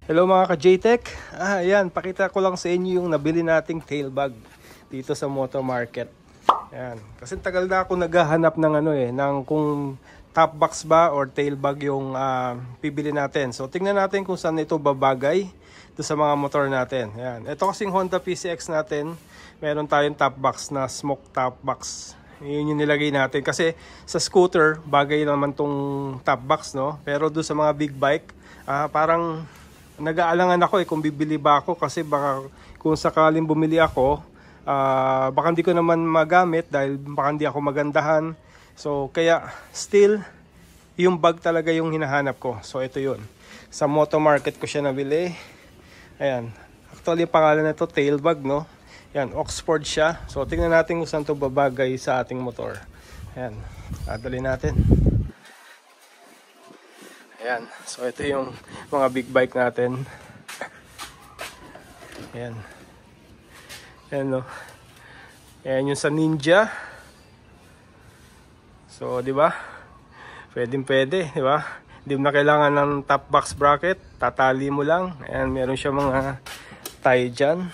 Hello mga ka-JTech. Ayan, pakita ko lang sa inyo yung nabili nating tail bag dito sa Moto Market. Ayan, kasi tagal na ako naghahanap ng ng kung top box ba or tail bag yung pibili natin. So tingnan natin kung saan ito babagay do sa mga motor natin. Ayan, ito kasing Honda PCX natin, meron tayong top box na smoke top box. Yun yung nilagay natin kasi sa scooter bagay naman tong top box, no? Pero do sa mga big bike, parang nag-aalangan ako kung bibili ba ako kasi baka kung sakaling bumili ako, baka hindi ko naman magamit dahil baka hindi ako magandahan. So kaya still yung bag talaga yung hinahanap ko. So ito yun. Sa Moto Market ko siya nabili. Ayan. Actually pangalan nito tail bag, no? Ayan, Oxford siya. So tingnan natin kung saan ito babagay sa ating motor. Ayan. Dadali natin. Ayan, so ito yung mga big bike natin. Ayan. Ayan, no. Ayan yung sa Ninja. So, di ba? Pwede, di ba? Hindi mo na kailangan ng top box bracket. Tatali mo lang. Ayan, meron siya mga tie dyan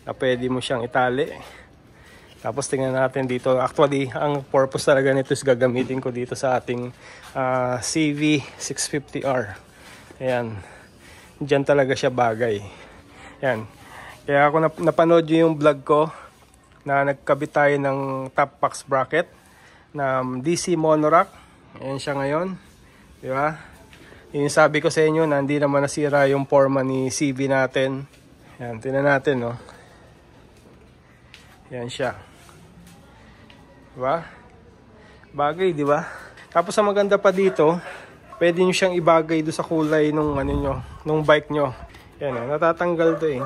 na pwede mo siyang itali. Tapos tingnan natin dito. Actually, ang purpose talaga nito is gagamitin ko dito sa ating CV650R. Ayan. Diyan talaga siya bagay. Ayan. Kaya ako napanood yung vlog ko na nagkabit tayo ng top box bracket na DC monorack. Ayan siya ngayon. Di ba? Yung sabi ko sa inyo na hindi naman nasira yung forma ni CV natin. Ayan. Tingnan natin, no? Ayan siya. Diba? Bagay, di ba? Tapos ang maganda pa dito, pwede nyo siyang ibagay do sa kulay nung nung bike nyo. Yan, natatanggal to eh.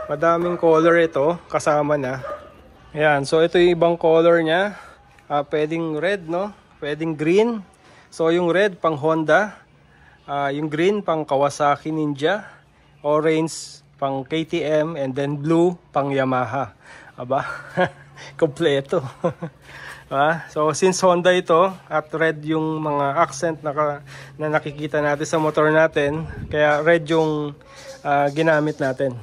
Madaming color ito, kasama na. Ayan, so ito yung ibang color niya. Pwedeng red, no? Pwedeng green. So yung red pang Honda, yung green pang Kawasaki Ninja, orange pang KTM, and then blue pang Yamaha. Aba, kompleto. So since Honda ito at red yung mga accent na nakikita natin sa motor natin, kaya red yung ginamit natin.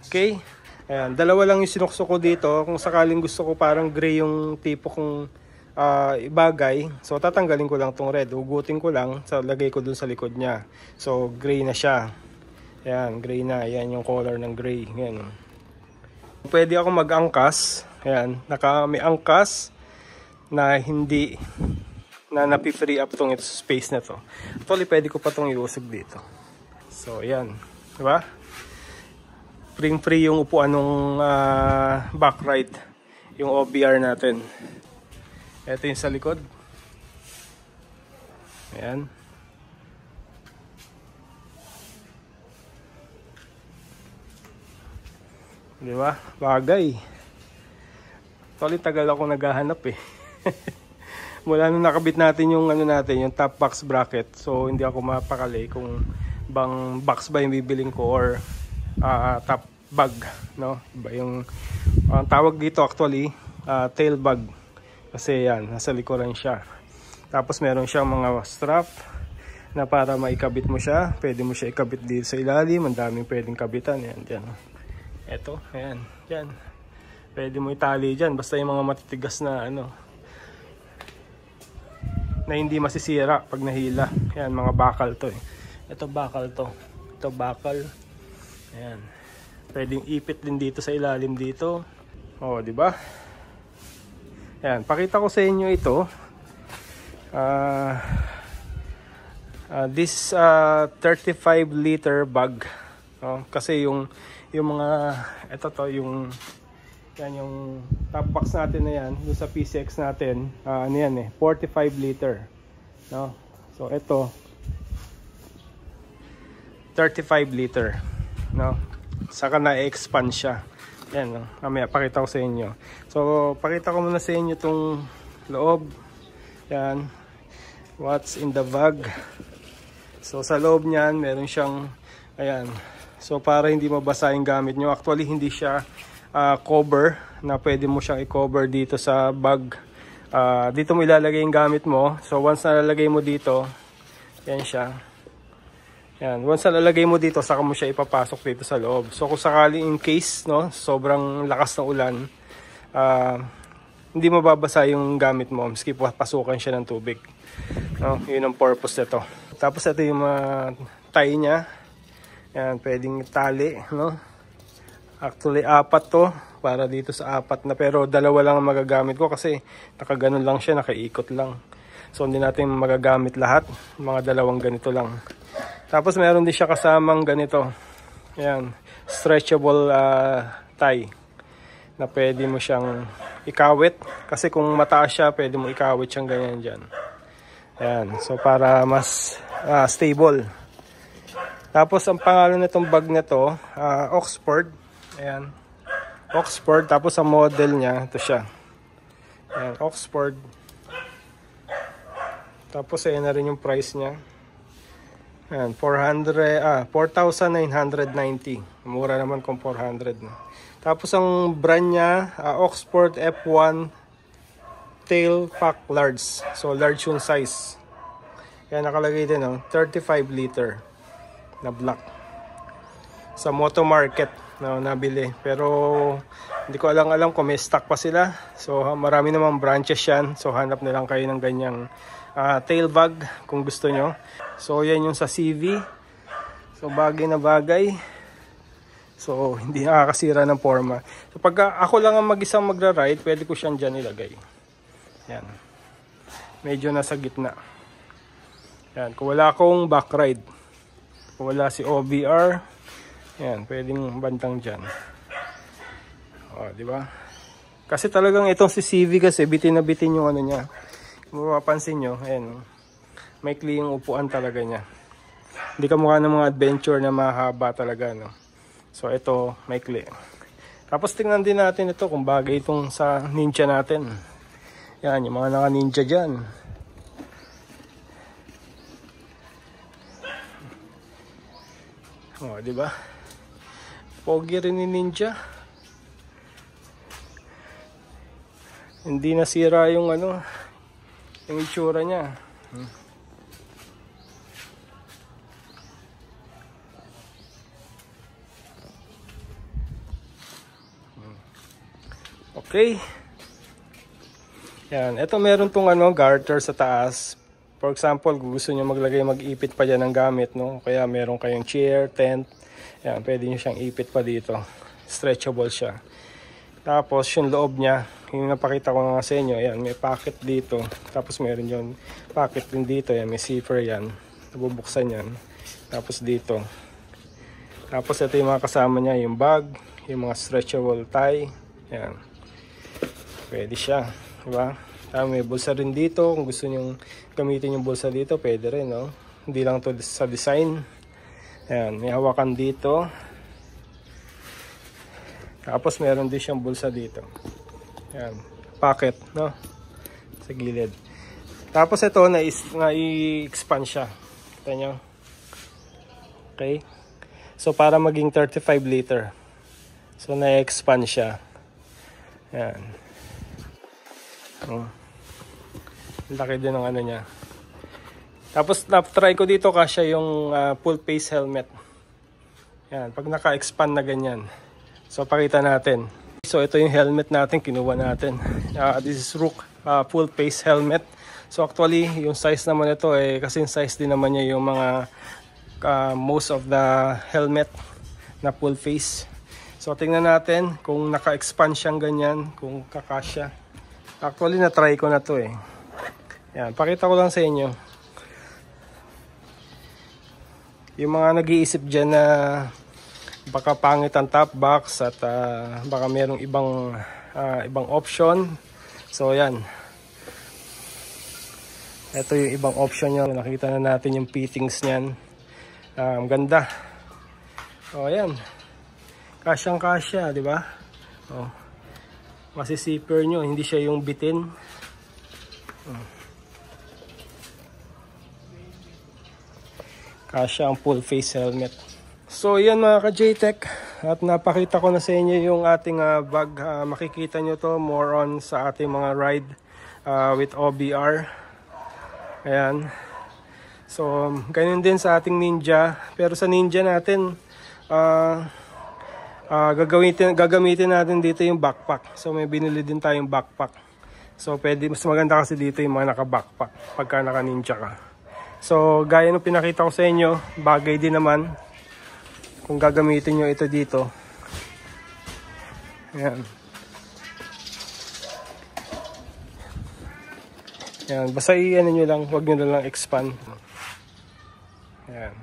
Okay? Ayan, dalawa lang yung sinukso ko dito. Kung sakaling gusto ko parang gray yung tipo kong ibagay, so tatanggalin ko lang tong red, ugutin ko lang, so lagay ko dun sa likod niya. So gray na siya. Ayan, gray na. Ayan yung color ng gray. Ayan. Pwede ako mag-angkas. Ayan, may angkas na hindi na napi-free up tong space na to. Actually, pwede ko pa tong iusog dito. So, ayan. Diba? Free yung upuan ng back right. Yung OBR natin. Ito yung sa likod. Ayan. Diba? Bagay. Actually, tagal ako naghahanap eh. Mula nung nakabit natin yung yung top box bracket. So, hindi ako mapakali kung bang box ba yung bibiling ko or top bag, no? Iba yung tawag dito actually, tail bag. Kasi yan, nasa likuran siya. Tapos meron siyang mga strap na para maikabit mo siya. Pwede mo siya ikabit dito sa ilalim. Ang daming pwedeng kabitan. Yan, dyan. Ito, ayan, dyan. Pwede mo itali dyan. Basta yung mga matitigas na na hindi masisira pag nahila. Ayan, mga bakal to eh. Ito bakal to. Ito bakal. Ayan. Pwedeng ipit din dito sa ilalim dito. Oh, di ba? Ayan, pakita ko sa inyo ito. This 35 liter bag. Kasi yung mga ito to yung top box natin na yan doon sa PCX natin, yan 45 liter, no? So ito 35 liter, no? Saka na-expand siya. Yan, no? Mamaya pakita ko sa inyo. So pakita ko muna sa inyo tong loob. Yan, what's in the bag. So sa loob niyan meron siyang ayan. So para hindi mabasa yung gamit nyo. Actually hindi siya cover na pwede mo siyang i-cover dito sa bag. Dito mo ilalagay yung gamit mo. So once nalalagay mo dito, yan siya. Yan, once na lalagay mo dito, saka mo siya ipapasok dito sa loob. So kung sakali in case, no, sobrang lakas ng ulan, hindi mababasa yung gamit mo, maski pasukan siya ng tubig. No, yun ang purpose nito. Tapos ito yung tie niya. Yan, pwedeng tali, no. Actually, 4 to, para dito sa 4 na, pero 2 lang ang magagamit ko kasi nakaganon lang siya, nakaikot lang. So hindi natin magagamit lahat, mga 2 ganito lang. Tapos meron din siya kasamang ganito. Ayan, stretchable tie na pwede mo siyang ikawit. Kasi kung mataas siya, pwede mo ikawit siyang ganyan dyan. Ayan, so para mas stable. Tapos ang pangalan nitong bag na to, Oxford. Ayan, Oxford. Tapos ang model niya, ito siya. Ayan, Oxford. Tapos ayan na rin yung price niya. Ayan, 4,990. Mura naman kung 400 na. Tapos ang brand niya, Oxford F1 Tail Pack Large. So large yung size. Kaya nakalagay din, 35 liter na black. Sa Moto Market na nabili. Pero hindi ko alam kung may stock pa sila. So marami namang branches yan. So hanap na lang kayo ng ganyang tail bag kung gusto nyo. So yan yung sa CV. So bagay na bagay. So hindi nakakasira ng forma. So pag ako lang ang mag-isang magra-ride, pwede ko siyang dyan ilagay. Yan. Medyo nasa gitna. Yan. Kung wala akong back ride, kung wala si OBR, yan, pwedeng bantang dyan. O, di ba? Kasi talagang itong si CV kasi bitin na bitin yung ano niya. Kung mapapansin nyo, ayan, maikli yung upuan talaga niya. Hindi ka mukha ng mga adventure na mahaba talaga, no? So ito, maikli. Tapos tingnan din natin ito kung bagay itong sa ninja natin. Yan, yung mga naka-ninja dyan. O, di ba? Pogi rin ni ninja. Hindi nasira yung ano, yung itsura niya. Okay. Yan, ito meron tong garter sa taas. For example, kung gusto niyo mag-ipit pa diyan ng gamit, no? Kaya meron kayong chair, tent. Yan, pwede niyo siyang ipit pa dito. Stretchable siya. Tapos yung loob niya, yung napakita ko nga sa inyo, yan, may pocket dito. Tapos meron yung pocket din dito, yan, may zipper yan. Nabubuksan yan. Tapos dito. Tapos ito yung mga kasama niya, yung bag, yung mga stretchable tie. Yan. Pwede siya, diba? Tapos may bulsa rin dito, kung gusto niyo gamitin yung bulsa dito, pwede rin, no? Hindi lang to sa design. Yan, may hawakan dito. Tapos meron din siyang bulsa dito. Yan, pocket, no? Sa gilid. Tapos ito, na-expand siya. Kita nyo? Okay? So, para maging 35 liter. So, na-expand siya. Yan. Laki din ng ano niya. Tapos, na-try ko dito kasi yung full face helmet. Yan, pag naka-expand na ganyan. So, pakita natin. So, ito yung helmet natin, kinuha natin. This is Rook full face helmet. So, actually, yung size naman ito, kasi yung size din naman niya yung mga most of the helmet na full face. So, tingnan natin kung naka-expand siyang ganyan, kung kakasya. Actually, na-try ko na to eh. Yan, pakita ko lang sa inyo. Yung mga nag-iisip dyan na baka pangit ang top box at baka merong ibang option. So yan, ito yung ibang option niya. Nakita na natin yung fittings niyan. Ganda. O yan, kasyang kasya, di ba? O, masisipper nyo, hindi siya yung bitin. Kasya ang full face helmet. So yan mga ka-JTech, at napakita ko na sa inyo yung ating bag. Makikita nyo to more on sa ating mga ride with OBR. Ayan. So, ganyan din sa ating Ninja. Pero sa Ninja natin, gagamitin natin dito yung backpack. So, may binili din tayong backpack. So, pwede, mas maganda kasi dito yung mga naka-backpack pagka naka-Ninja ka. So, gaya ng pinakita ko sa inyo, bagay din naman kung gagamitin nyo ito dito. Ayan. Ayan. Basta i-ano nyo lang, huwag nyo na lang expand. Ayan.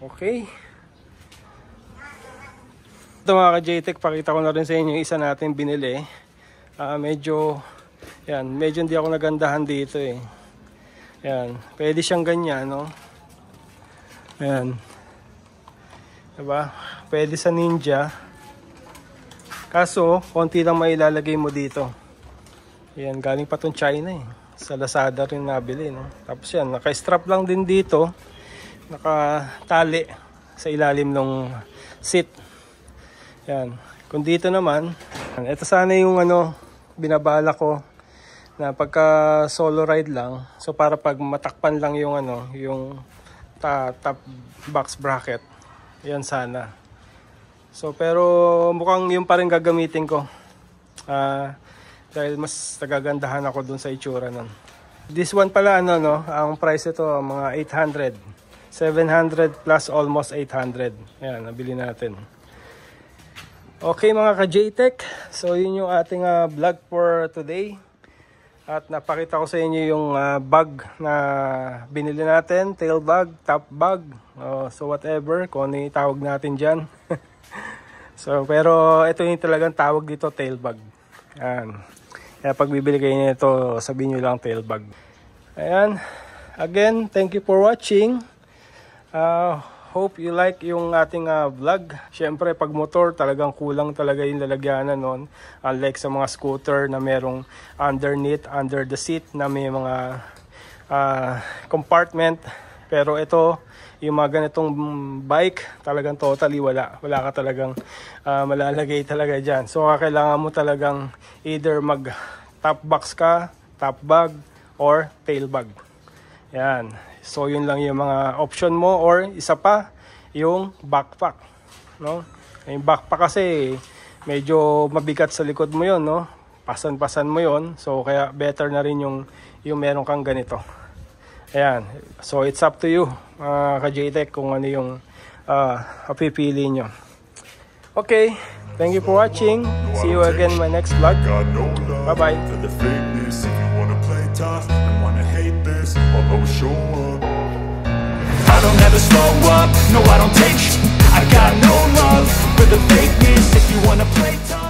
Okay. Ito mga ka-JTech, pakita ko na rin sa inyo yung isa natin binili. Medyo hindi ako nagandahan dito eh. Ayan, pwede siyang ganyan, no? Ayan. Diba? Pwede sa Ninja. Kaso, konti lang may ilalagay mo dito. Ayan, galing pa tong China eh. Sa Lazada rin nabili, no? Tapos yan, naka-strap lang din dito. Nakatali sa ilalim ng seat. Ayan. Kung dito naman, ito sana yung binabala ko na pagka solo ride lang, so para pag matakpan lang yung yung top box bracket, yan sana. So pero mukhang yung pa rin gagamitin ko, dahil mas nagagandahan ako dun sa itsura nun. This one pala ang price ito mga 800, 700 plus almost 800. Yan, nabili natin. Okay mga ka-JTech, so yun yung ating vlog for today. At napakita ko sa inyo yung bag na binili natin, tail bag, top bag, so whatever, kung ano yung tawag natin dyan. So, pero ito yung talagang tawag dito, tail bag. Ayan. Kaya pag bibili kayo nito, sabihin nyo lang tail bag. Ayan. Again, thank you for watching. Hope you like yung ating vlog. Siyempre, pag motor, talagang kulang talaga yung lalagyanan nun. Unlike sa mga scooter na merong underneath, under the seat, na may mga compartment. Pero ito, yung mga ganitong bike, talagang totally wala. Wala ka talagang malalagay talaga dyan. So, kailangan mo talagang either mag top box ka, top bag, or tail bag. Yan. So, yun lang yung mga option mo, or isa pa, yung backpack, no? Yung backpack kasi medyo mabigat sa likod mo yun, no? Pasan-pasan mo yun. So, kaya better na rin yung meron kang ganito. Ayan. So, it's up to you, ka-JTech, kung ano yung pipili nyo. Okay. Thank you for watching. See you again in my next vlog. Bye-bye. I don't ever slow up, no I don't take sh**. I got no love for the fakeness. If you wanna play tough